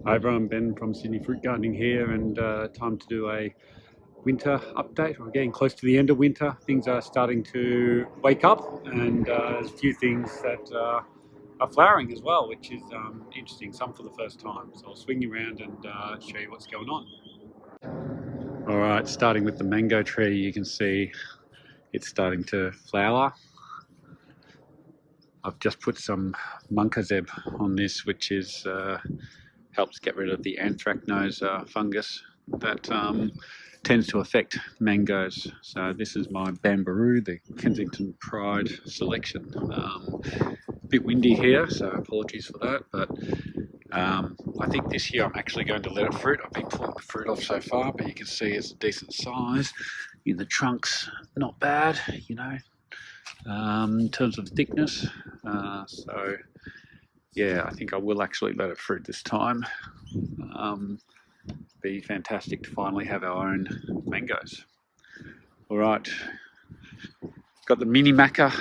Hi everyone, Ben from Sydney Fruit Gardening here, and time to do a winter update. We're getting close to the end of winter. Things are starting to wake up, and there's a few things that are flowering as well, which is interesting, some for the first time. So I'll swing you around and show you what's going on. Alright, starting with the mango tree, you can see it's starting to flower. I've just put some Munkazeb on this, which is helps get rid of the anthracnose fungus that tends to affect mangoes. So this is my Bambaroo, the Kensington Pride selection. A bit windy here, so apologies for that, but I think this year I'm actually going to let it fruit. I've been pulling the fruit off so far, but you can see it's a decent size. In the trunks, not bad, you know, in terms of thickness. So yeah, I think I will actually let it fruit this time. Be fantastic to finally have our own mangoes. All right, got the mini maca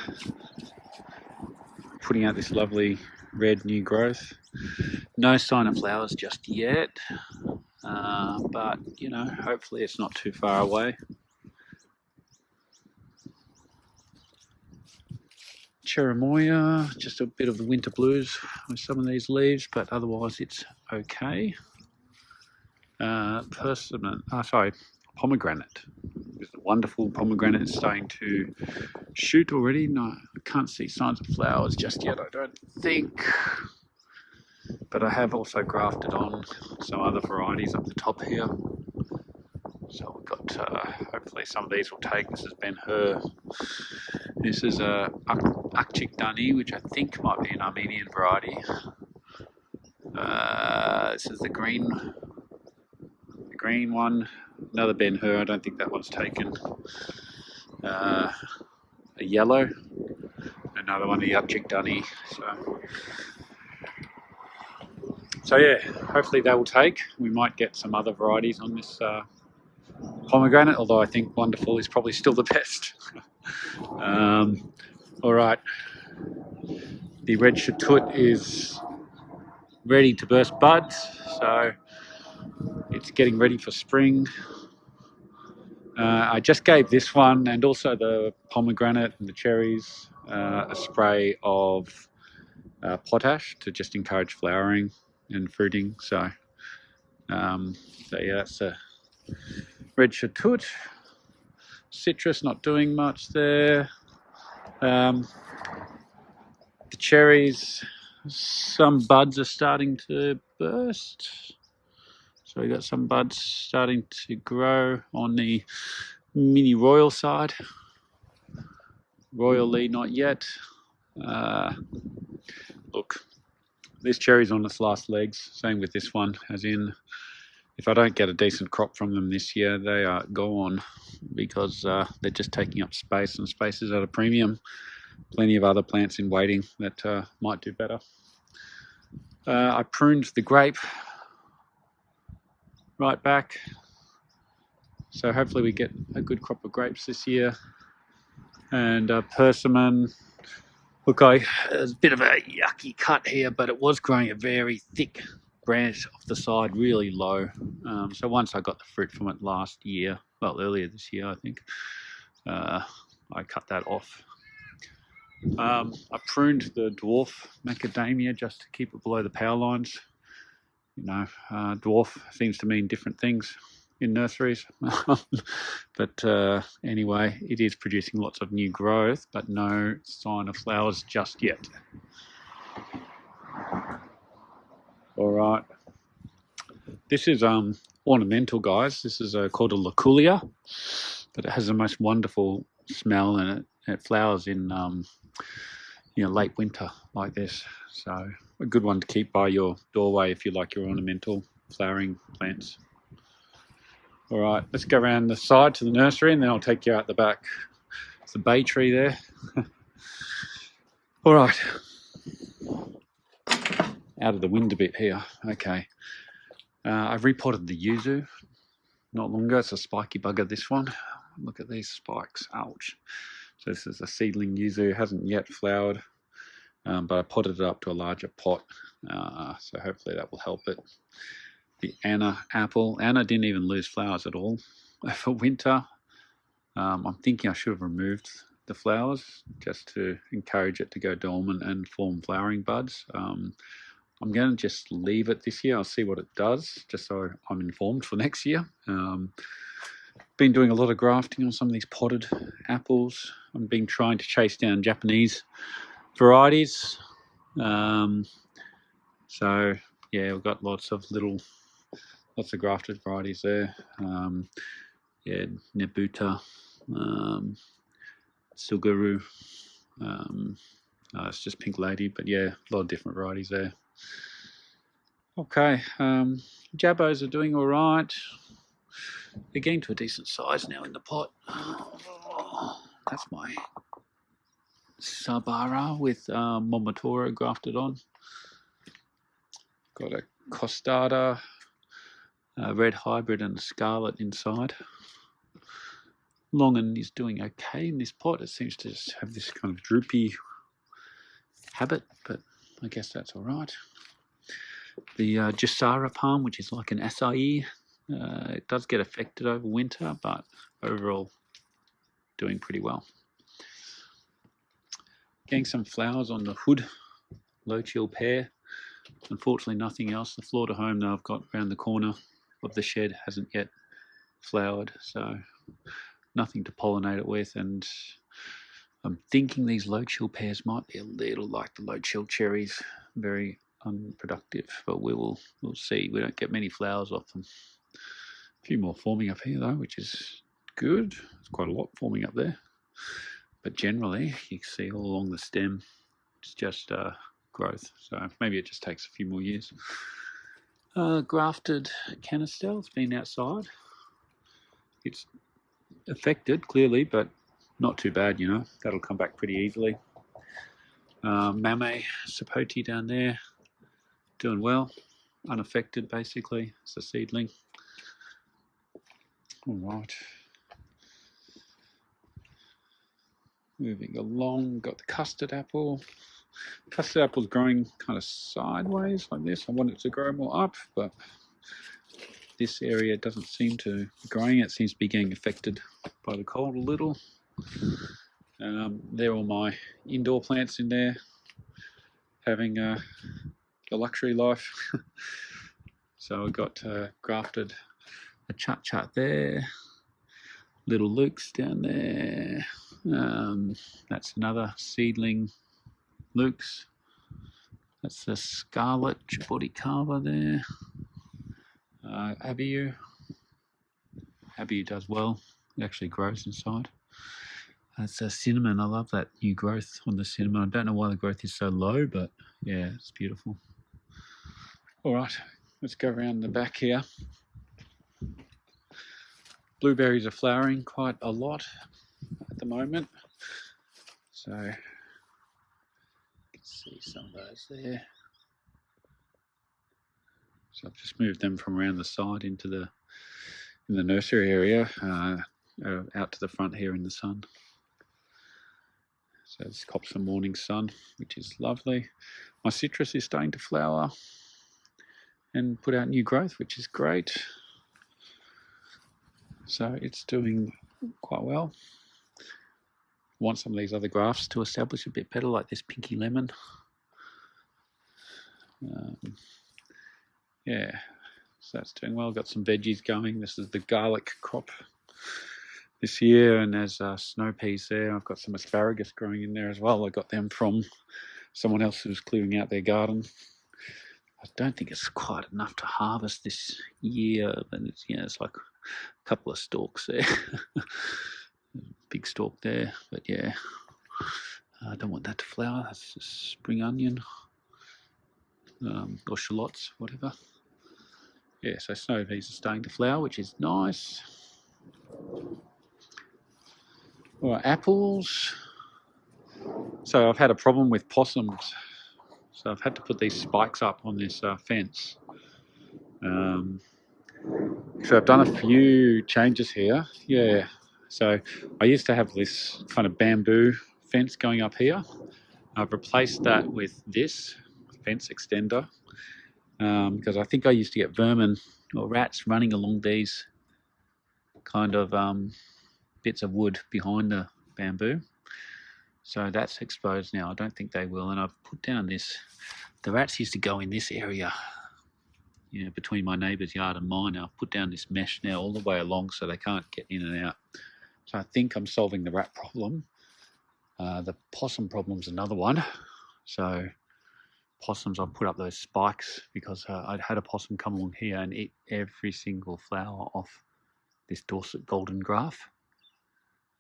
putting out this lovely red new growth. No sign of flowers just yet, but you know, hopefully it's not too far away. Cherimoya, just a bit of the winter blues with some of these leaves, but otherwise it's okay. Pomegranate. This wonderful pomegranate is starting to shoot already. No, I can't see signs of flowers just yet, I don't think. But I have also grafted on some other varieties up the top here. So we've got, hopefully some of these will take. This is Ben Hur. This is a achacha, which I think might be an Armenian variety. This is the green one. Another Ben Hur, I don't think that one's taken. A yellow. Another one, the achacha. So yeah, hopefully they will take. We might get some other varieties on this pomegranate, although I think Wonderful is probably still the best. All right, the red shatut is ready to burst buds, so it's getting ready for spring. I just gave this one and also the pomegranate and the cherries a spray of potash to just encourage flowering and fruiting. So yeah, that's a red shatut. Citrus not doing much there. The cherries, some buds are starting to burst. So we got some buds starting to grow on the mini royal side. Royally not yet. Look, this cherry's on its last legs. Same with this one, as in if I don't get a decent crop from them this year, they are gone because they're just taking up space, and space is at a premium. Plenty of other plants in waiting that might do better. I pruned the grape right back, so hopefully we get a good crop of grapes this year. And persimmon, look, there's a bit of a yucky cut here, but it was growing a very thick branch off the side, really low. So once I got the fruit from it last year, well, earlier this year, I think, I cut that off. I pruned the dwarf macadamia just to keep it below the power lines. You know, dwarf seems to mean different things in nurseries. But anyway, it is producing lots of new growth, but no sign of flowers just yet. All right. This is ornamental, guys. This is called a loculia, but it has the most wonderful smell, and it flowers in late winter like this. So a good one to keep by your doorway if you like your ornamental flowering plants. All right, let's go around the side to the nursery, and then I'll take you out the back. It's a bay tree there. All right, out of the wind a bit here. Okay, I've repotted the yuzu not long ago. It's a spiky bugger, this one. Look at these spikes, ouch. So this is a seedling yuzu, hasn't yet flowered. but I potted it up to a larger pot, so hopefully that will help it. The Anna apple. Anna didn't even lose flowers at all for winter. I'm thinking I should have removed the flowers just to encourage it to go dormant and form flowering buds. I'm going to just leave it this year. I'll see what it does, just so I'm informed for next year. Been doing a lot of grafting on some of these potted apples. I've been trying to chase down Japanese varieties. So yeah, we've got lots of grafted varieties there. Yeah, Nebuta, Suguru. It's just Pink Lady, but yeah, a lot of different varieties there. Okay, Jabos are doing all right. They're getting to a decent size now in the pot. That's my Sabara with Momotoro grafted on. Got a Costada, red hybrid and scarlet inside. Longan is doing okay in this pot. It seems to just have this kind of droopy habit, but I guess that's all right. The Jasara palm, which is like an acai, it does get affected over winter, but overall doing pretty well. Getting some flowers on the hood, low chill pear. Unfortunately, nothing else. The Florida home that I've got around the corner of the shed hasn't yet flowered, so nothing to pollinate it with. And I'm thinking these low chill pears might be a little like the low chill cherries, very unproductive, but we'll see. We don't get many flowers off them. A few more forming up here though, which is good. There's quite a lot forming up there, but generally you can see all along the stem it's just growth, so maybe it just takes a few more years. Grafted canistel, it's been outside. It's affected clearly, but not too bad, you know. That'll come back pretty easily. Mame sapote down there, doing well, unaffected basically. It's a seedling. All right. Moving along, got the custard apple. Custard apple's growing kind of sideways like this. I want it to grow more up, but this area doesn't seem to be growing. It seems to be getting affected by the cold a little. They're all my indoor plants in there, having the luxury life. So I got grafted achacha there, little Luke's down there. That's another seedling Luke's. That's the scarlet Jaboticaba there. Abiyu. Abiyu does well. It actually grows inside. That's a cinnamon. I love that new growth on the cinnamon. I don't know why the growth is so low, but yeah, it's beautiful. All right, let's go around the back here. Blueberries are flowering quite a lot at the moment. So you can see some of those there. So I've just moved them from around the side into the nursery area, out to the front here in the sun. So it's copped some morning sun, which is lovely. My citrus is starting to flower and put out new growth, which is great. So it's doing quite well. Want some of these other grafts to establish a bit better, like this pinky lemon. Yeah, so that's doing well. Got some veggies going. This is the garlic crop this year, and there's snow peas there. I've got some asparagus growing in there as well. I got them from someone else who's clearing out their garden. I don't think it's quite enough to harvest this year, but it's, you know, it's like a couple of stalks there. Big stalk there, but yeah, I don't want that to flower. That's just spring onion, or shallots, whatever. Yeah, so snow peas are starting to flower, which is nice. All right, apples. So I've had a problem with possums. So I've had to put these spikes up on this fence. So I've done a few changes here. Yeah. So I used to have this kind of bamboo fence going up here. I've replaced that with this fence extender because I think I used to get vermin or rats running along these kind of bits of wood behind the bamboo. So that's exposed now. I don't think they will. And I've put down this, the rats used to go in this area, you know, between my neighbour's yard and mine. I've put down this mesh now all the way along so they can't get in and out. So I think I'm solving the rat problem. The possum problem's another one. So possums, I've put up those spikes because I'd had a possum come along here and eat every single flower off this Dorset goldengrass.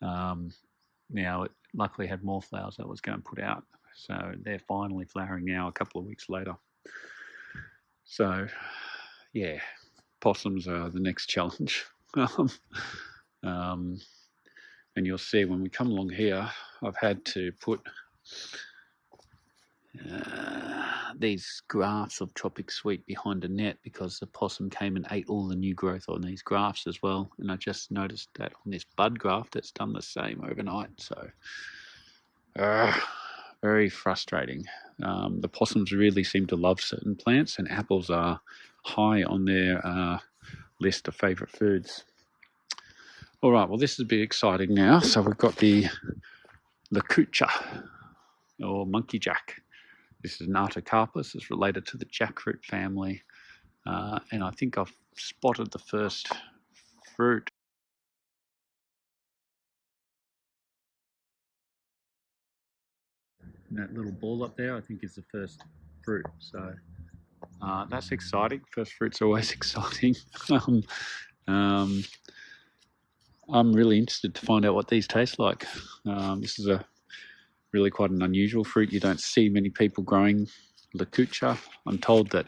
Now it luckily had more flowers that I was going to put out. So they're finally flowering now a couple of weeks later. So yeah, possums are the next challenge. And you'll see when we come along here, I've had to put these grafts of tropic sweet behind a net because the possum came and ate all the new growth on these grafts as well. And I just noticed that on this bud graft, it's done the same overnight. So very frustrating. The possums really seem to love certain plants, and apples are high on their list of favourite foods. All right, well, this is a bit exciting now. So we've got the achacha, or monkey jack. This is an artocarpus. It's related to the jackfruit family. And I think I've spotted the first fruit. And that little ball up there, I think, is the first fruit. So that's exciting. First fruit's always exciting. I'm really interested to find out what these taste like. This is a really quite an unusual fruit. You don't see many people growing achacha. I'm told that,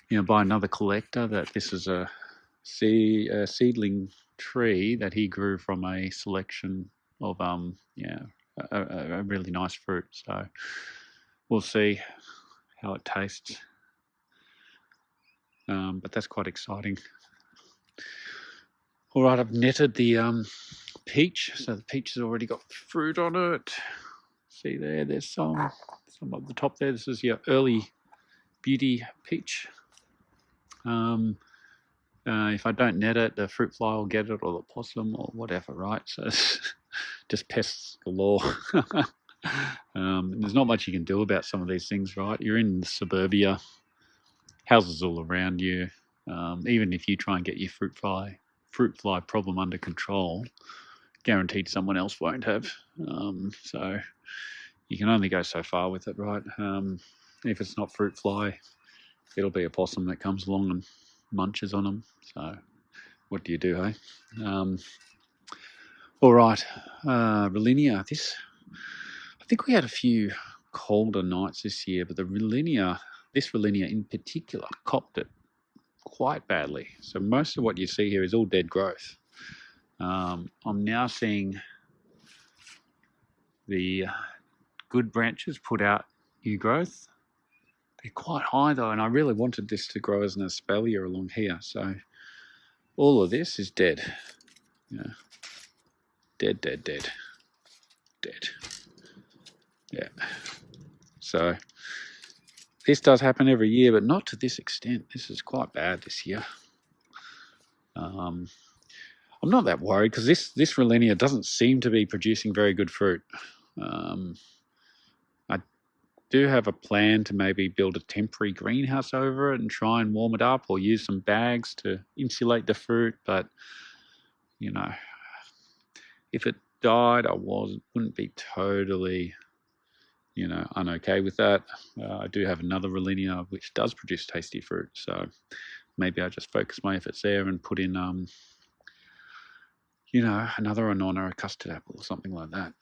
you know, by another collector that this is a seedling tree that he grew from a selection of a really nice fruit. So we'll see how it tastes. But that's quite exciting. All right, I've netted the peach. So the peach has already got fruit on it. See there, there's some up the top there. This is your early beauty peach. If I don't net it, the fruit fly will get it, or the possum, or whatever, right? So it's just pests galore. There's not much you can do about some of these things, right? You're in suburbia, houses all around you. Even if you try and get your fruit fly problem under control, guaranteed someone else won't have. So you can only go so far with it, right? If it's not fruit fly, it'll be a possum that comes along and munches on them. So what do you do, hey? All right, Relinia. I think we had a few colder nights this year, but this Relinia in particular, copped it quite badly. So most of what you see here is all dead growth. I'm now seeing the good branches put out new growth. They're quite high though, and I really wanted this to grow as an espalier along here. So all of this is dead. Yeah. Dead. Yeah. So this does happen every year, but not to this extent. This is quite bad this year. I'm not that worried because this Relinia doesn't seem to be producing very good fruit. I do have a plan to maybe build a temporary greenhouse over it and try and warm it up, or use some bags to insulate the fruit. But, you know, if it died, I wouldn't be totally, you know, unokay with that. I do have another Relinia which does produce tasty fruit, so maybe I just focus my efforts there and put in, you know, another Anona, a custard apple, or something like that.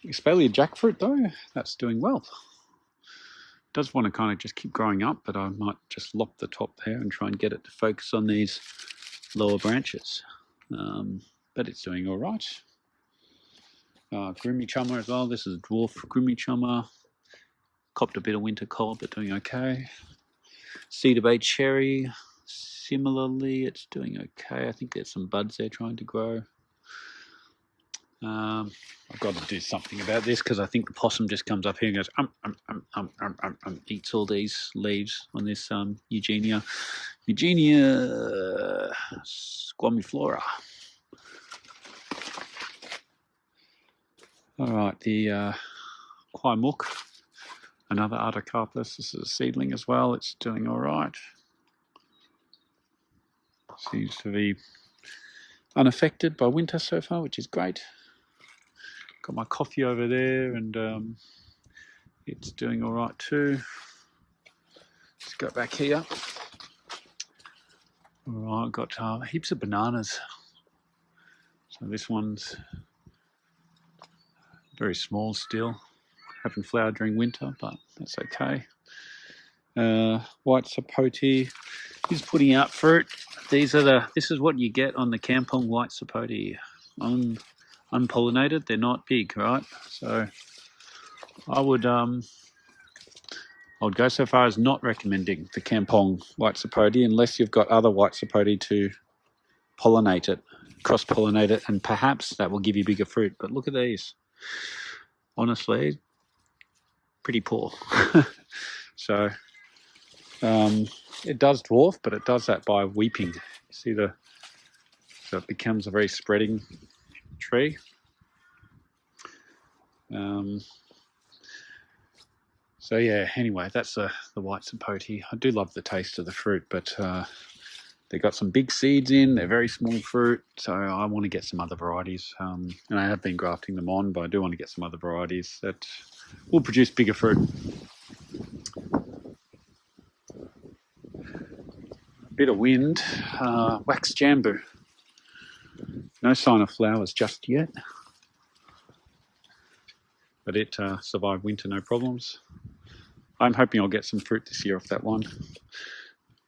Espalier jackfruit, though, that's doing well. Does want to kind of just keep growing up, but I might just lop the top there and try and get it to focus on these lower branches. But it's doing all right. Grimmie as well. This is a dwarf Grimmie. Copped a bit of winter cold, but doing okay. Cedar Bay cherry, similarly, it's doing okay. I think there's some buds there trying to grow. I've got to do something about this because I think the possum just comes up here and goes eats all these leaves on this Eugenia squamiflora. All right, the Quaimook, another Artocarpus. This is a seedling as well. It's doing all right. Seems to be unaffected by winter so far, which is great. Got my coffee over there, and it's doing all right too. Let's go back here. All right, I've got heaps of bananas. So this one's very small still. Haven't flowered during winter, but that's okay. White sapote is putting out fruit. This is what you get on the Kampong white sapote. Unpollinated, they're not big, right? So I would go so far as not recommending the Kampong white sapote unless you've got other white sapote to pollinate it, cross-pollinate it, and perhaps that will give you bigger fruit. But look at these. Honestly, pretty poor. So it does dwarf, but it does that by weeping. You see so it becomes a very spreading tree. So yeah, anyway, that's the white sapote. I do love the taste of the fruit, but they got some big seeds in. They're very small fruit, so I want to get some other varieties. And I have been grafting them on, but I do want to get some other varieties that will produce bigger fruit. A bit of wind. Wax jambu. No sign of flowers just yet, but it survived winter no problems. I'm hoping I'll get some fruit this year off that one.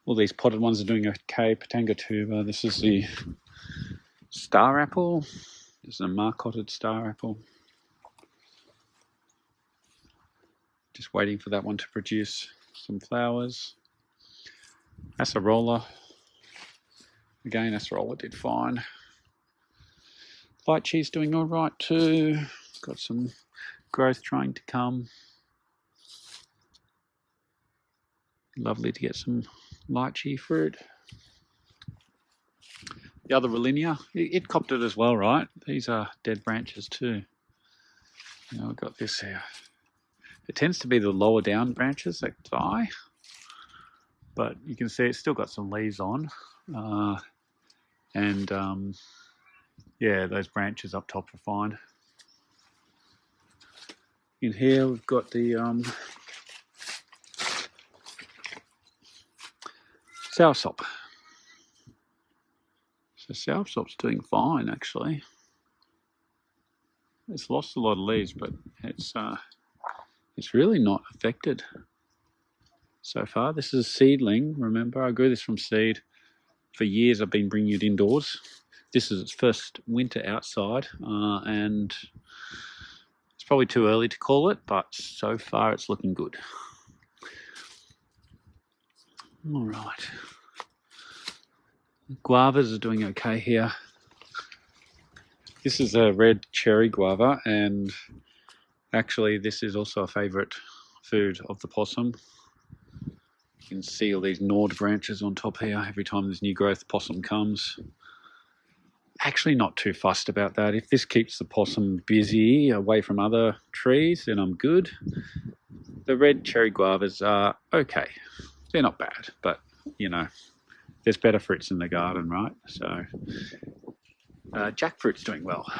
All these potted ones are doing okay. Patanga tuber. This is the star apple. This is a marcotted star apple. Just waiting for that one to produce some flowers. Acerola. Again, Acerola did fine. Lychee's doing all right too. Got some growth trying to come. Lovely to get some lychee fruit. The other Rollinia, it copped it as well, right? These are dead branches too. I've got this here. It tends to be the lower down branches that die, but you can see it's still got some leaves on. Yeah, those branches up top are fine. In here we've got the soursop. So soursop's doing fine actually. It's lost a lot of leaves, but it's really not affected so far. This is a seedling. Remember, I grew this from seed. For years I've been bringing it indoors. This is its first winter outside, and it's probably too early to call it, but so far it's looking good. All right. Guavas are doing okay here. This is a red cherry guava, and actually this is also a favourite food of the possum. You can see all these gnawed branches on top here. Every time there's new growth, the possum comes. Actually not too fussed about that. If this keeps the possum busy away from other trees, then I'm good. The red cherry guavas are okay. They're not bad, but there's better fruits in the garden, right? So jackfruit's doing well.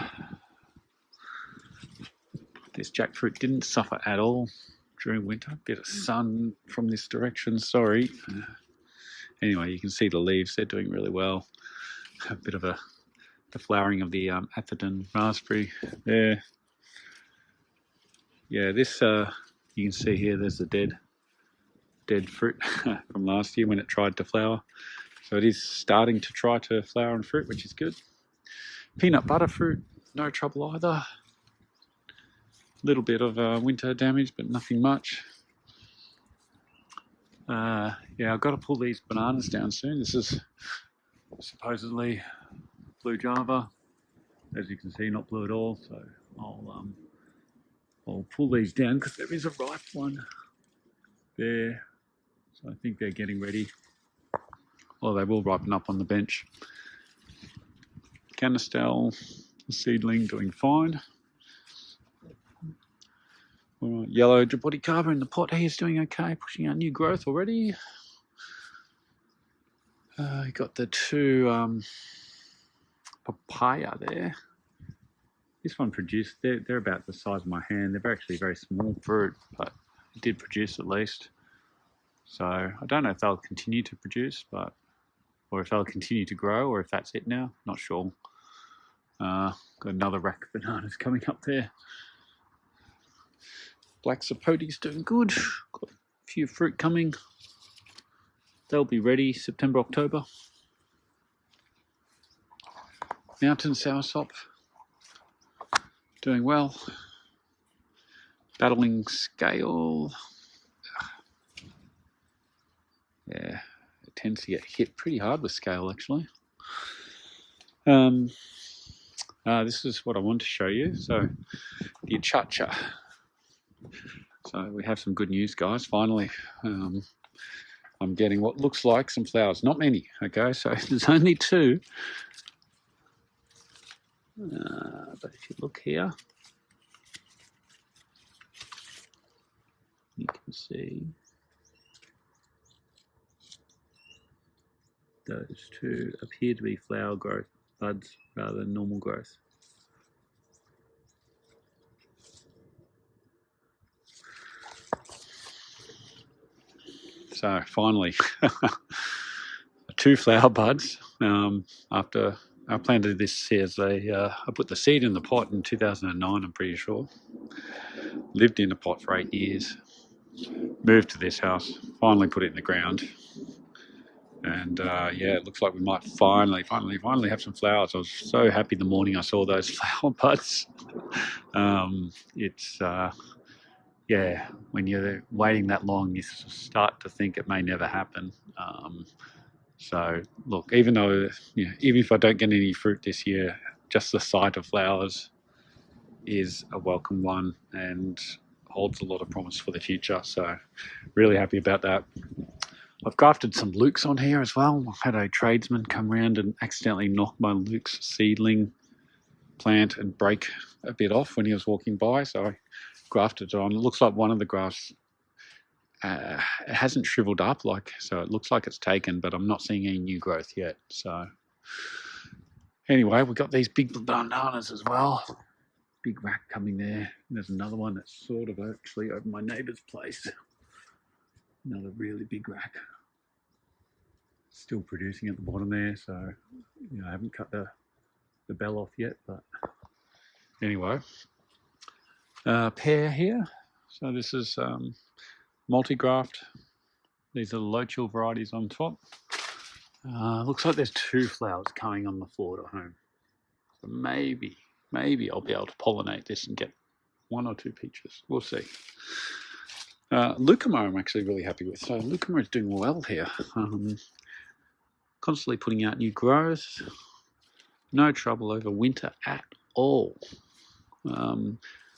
This jackfruit didn't suffer at all during winter. Bit of sun from this direction, sorry. Anyway, you can see the leaves, they're doing really well. A bit of the flowering of the Atherton raspberry there. Yeah, this, you can see here, there's the dead fruit from last year when it tried to flower. So it is starting to try to flower and fruit, which is good. Peanut butter fruit, no trouble either. Little bit of winter damage, but nothing much. Yeah, I've got to pull these bananas down soon. This is supposedly blue Java. as you can see, not blue at all. So I'll pull these down because there is a ripe one there. So I think they're getting ready. Well, they will ripen up on the bench. Canistel, the seedling, doing fine. All right, yellow jaboticaba in the pot here is doing okay, pushing out new growth already. You got the two papaya there. This one produced, they're about the size of my hand. They're actually very small fruit, but it did produce at least. So I don't know if they'll continue to produce, or if they'll continue to grow, or if that's it now. Not sure. Got another rack of bananas coming up there. Black sapote's doing good. Got a few fruit coming. They'll be ready September, October. Mountain soursop doing well. Battling scale. Yeah, it tends to get hit pretty hard with scale actually. This is what I want to show you. So the achacha. So we have some good news, guys. Finally, I'm getting what looks like some flowers. Not many, okay? So there's only two. But if you look here, you can see those two appear to be flower growth buds rather than normal growth. So finally, two flower buds. After I planted this as I put the seed in the pot in 2009, I'm pretty sure. Lived in a pot for 8 years. Moved to this house. Finally put it in the ground. And yeah, it looks like we might finally have some flowers. I was so happy the morning I saw those flower buds. Yeah, when you're waiting that long, you start to think it may never happen. So look, even if I don't get any fruit this year, just the sight of flowers is a welcome one and holds a lot of promise for the future. So really happy about that. I've grafted some lukes on here as well. I had a tradesman come around and accidentally knock my lukes seedling plant and break a bit off when he was walking by. So I grafted it on. It looks like one of the grafts it hasn't shriveled up, so it looks like it's taken, but I'm not seeing any new growth yet. So anyway, we've got these big bananas as well. Big rack coming there. There's another one that's sort of actually over my neighbour's place. Another really big rack. Still producing at the bottom there, so I haven't cut the bell off yet, but anyway. Pear here. So this is multi-graft. These are the low chill varieties on top. Looks like there's two flowers coming on the forward at home. So maybe I'll be able to pollinate this and get one or two peaches. We'll see. Lucuma I'm actually really happy with. So Lucuma is doing well here. Constantly putting out new growth. No trouble over winter at all.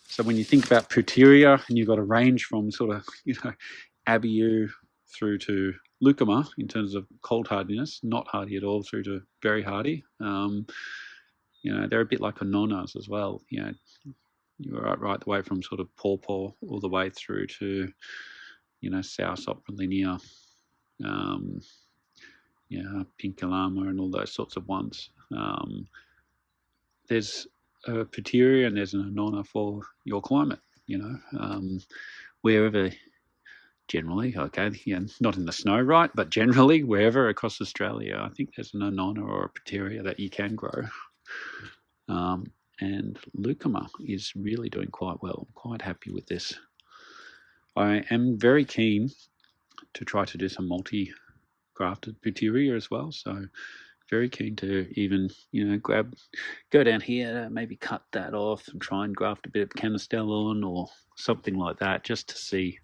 So when you think about Puteria, and you've got a range from sort of, Abiu through to Lucuma in terms of cold hardiness, not hardy at all, through to very hardy. They're a bit like Anonas as well. You're right the way from sort of pawpaw all the way through to, soursop, linear, pink Kalama and all those sorts of ones. There's a Puteria and there's an Anona for your climate, wherever, generally, not in the snow, right, but generally wherever across Australia, I think there's an Anona or a Puteria that you can grow. And Lucuma is really doing quite well. I'm quite happy with this. I am very keen to try to do some multi-grafted Puteria as well, so very keen to even, go down here, maybe cut that off and try and graft a bit of Canistel on or something like that, just to see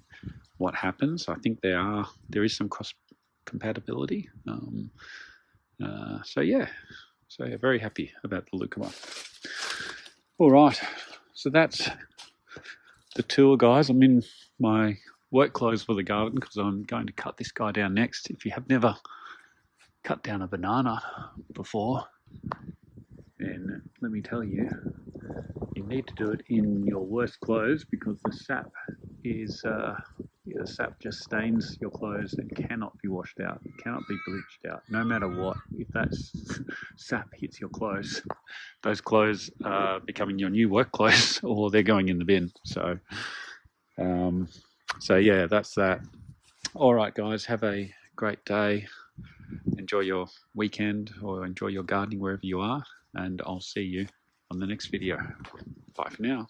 what happens. I think there is some cross compatibility. So So yeah, very happy about the lucuma. All right, so that's the tour, guys. I'm in my work clothes for the garden because I'm going to cut this guy down next. If you have never cut down a banana before, then let me tell you, you need to do it in your worst clothes because the sap just stains your clothes and cannot be washed out. It cannot be bleached out, no matter what. If that sap hits your clothes, those clothes are becoming your new work clothes, or they're going in the bin. So yeah, that's that. All right, guys, have a great day. Enjoy your weekend or enjoy your gardening wherever you are, and I'll see you on the next video. Bye for now.